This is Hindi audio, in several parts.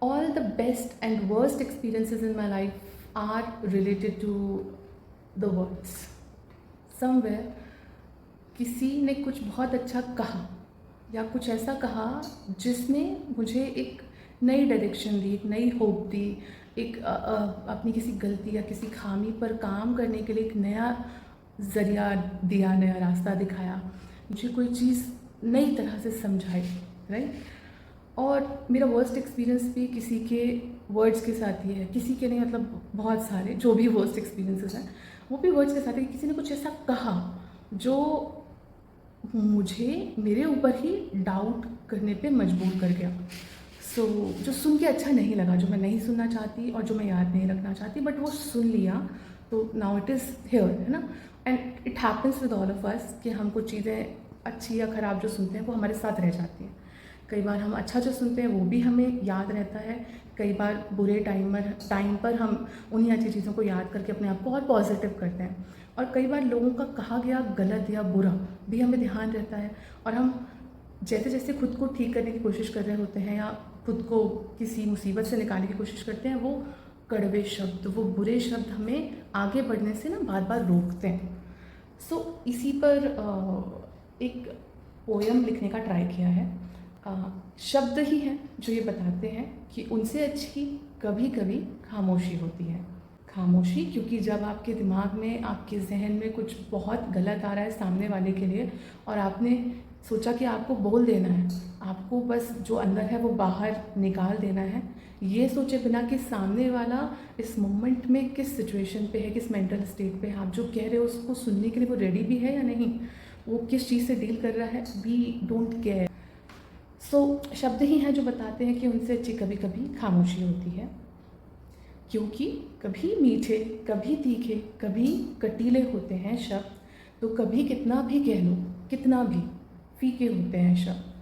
all the best and worst experiences in my life are related to the words. Somewhere किसी ने कुछ बहुत अच्छा कहा या कुछ ऐसा कहा जिसने मुझे एक नई डायरेक्शन दी, एक नई होप दी, एक अपनी किसी गलती या किसी खामी पर काम करने के लिए एक नया ज़रिया दिया, नया रास्ता दिखाया, मुझे कोई चीज़ नई तरह से समझाई, राइट। और मेरा वर्स्ट एक्सपीरियंस भी किसी के वर्ड्स के साथ ही है, किसी के नहीं, मतलब बहुत सारे जो भी वर्स्ट एक्सपीरियंसेस हैं वो भी वर्ड्स के साथ है। किसी ने कुछ ऐसा कहा जो मुझे मेरे ऊपर ही डाउट करने पे मजबूर कर गया। जो सुन के अच्छा नहीं लगा, जो मैं नहीं सुनना चाहती और जो मैं याद नहीं रखना चाहती, बट वो सुन लिया, तो नाउ इट इज़ हियर, है ना। And it happens with all of us कि हम कुछ चीज़ें अच्छी या ख़राब जो सुनते हैं वो हमारे साथ रह जाती हैं। कई बार हम अच्छा जो सुनते हैं वो भी हमें याद रहता है, कई बार बुरे टाइम पर हम उन्हीं अच्छी चीज़ों को याद करके अपने आप को और पॉजिटिव करते हैं। और कई बार लोगों का कहा गया गलत या बुरा भी हमें ध्यान रहता है, और हम जैसे जैसे खुद को ठीक करने की कोशिश कर रहे होते हैं या खुद को किसी मुसीबत से निकालने की कोशिश करते हैं, वो कड़वे शब्द, वो बुरे शब्द हमें आगे बढ़ने से ना बार बार रोकते हैं। इसी पर एक पोयम लिखने का ट्राई किया है। शब्द ही हैं जो ये बताते हैं कि उनसे अच्छी कभी कभी खामोशी होती है। खामोशी, क्योंकि जब आपके दिमाग में, आपके जहन में कुछ बहुत गलत आ रहा है सामने वाले के लिए, और आपने सोचा कि आपको बोल देना है, आपको बस जो अंदर है वो बाहर निकाल देना है, ये सोचे बिना कि सामने वाला इस मोमेंट में किस सिचुएशन पे है, किस मेंटल स्टेट पे है, आप जो कह रहे हो उसको सुनने के लिए वो रेडी भी है या नहीं, वो किस चीज़ से डील कर रहा है, वी डोंट केयर। शब्द ही हैं जो बताते हैं कि उनसे अच्छी कभी कभी खामोशी होती है, क्योंकि कभी मीठे, कभी तीखे, कभी कटीले होते हैं शब्द, तो कभी कितना भी कह लो, कितना भी फीके होते हैं शब्द,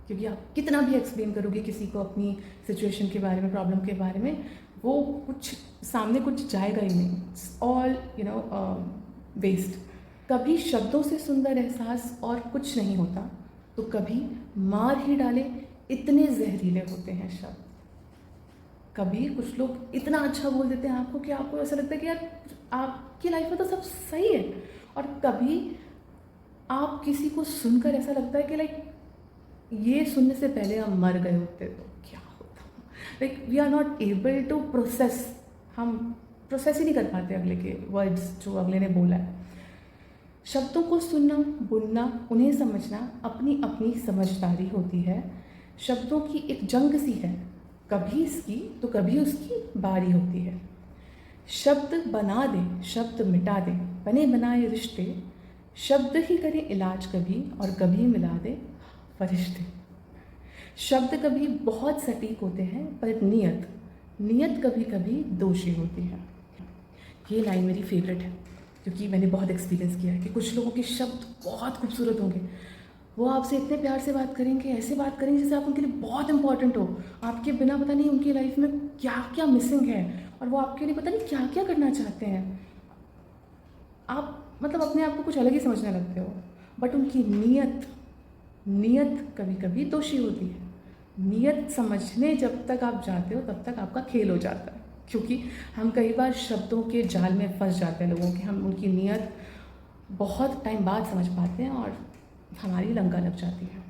क्योंकि आप कितना भी एक्सप्लेन करोगे किसी को अपनी सिचुएशन के बारे में, प्रॉब्लम के बारे में, वो कुछ सामने कुछ जाएगा ही नहीं, ऑल वेस्ट। कभी शब्दों से सुंदर एहसास और कुछ नहीं होता, तो कभी मार ही डाले इतने जहरीले होते हैं शब्द। कभी कुछ लोग इतना अच्छा बोल देते हैं आपको कि आपको ऐसा लगता है कि यार आपकी लाइफ में तो सब सही है, और कभी आप किसी को सुनकर ऐसा लगता है कि लाइक ये सुनने से पहले आप मर गए होते तो क्या होता। Like we are not able to process, हम प्रोसेस ही नहीं कर पाते अगले के वर्ड्स जो अगले ने बोला है। शब्दों को सुनना, बुनना, उन्हें समझना अपनी अपनी समझदारी होती है। शब्दों की एक जंग सी है, कभी इसकी तो कभी उसकी बारी होती है। शब्द बना दे, शब्द मिटा दे, बने बनाए रिश्ते, शब्द ही करे इलाज कभी और कभी मिला दे फरिश्ते। शब्द कभी बहुत सटीक होते हैं, पर नियत कभी कभी दोषी होती है। ये लाइन मेरी फेवरेट है, क्योंकि मैंने बहुत एक्सपीरियंस किया है कि कुछ लोगों के शब्द बहुत खूबसूरत होंगे, वो आपसे इतने प्यार से बात करेंगे, ऐसे बात करेंगे जैसे आप उनके लिए बहुत इंपॉर्टेंट हो, आपके बिना पता नहीं उनकी लाइफ में क्या क्या मिसिंग है, और वो आपके लिए पता नहीं क्या क्या करना चाहते हैं। आप मतलब अपने आप को कुछ अलग ही समझने लगते हो, बट उनकी नीयत कभी कभी दोषी होती है। नीयत समझने जब तक आप जाते हो तब तक आपका खेल हो जाता है, क्योंकि हम कई बार शब्दों के जाल में फंस जाते हैं लोगों के, हम उनकी नीयत बहुत टाइम बाद समझ पाते हैं और हमारी लंका लग जाती है।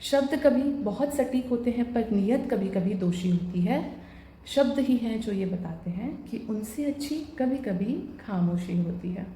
शब्द कभी बहुत सटीक होते हैं, पर नीयत कभी कभी दोषी होती है। शब्द ही हैं जो ये बताते हैं कि उनसे अच्छी कभी कभी खामोशी होती है।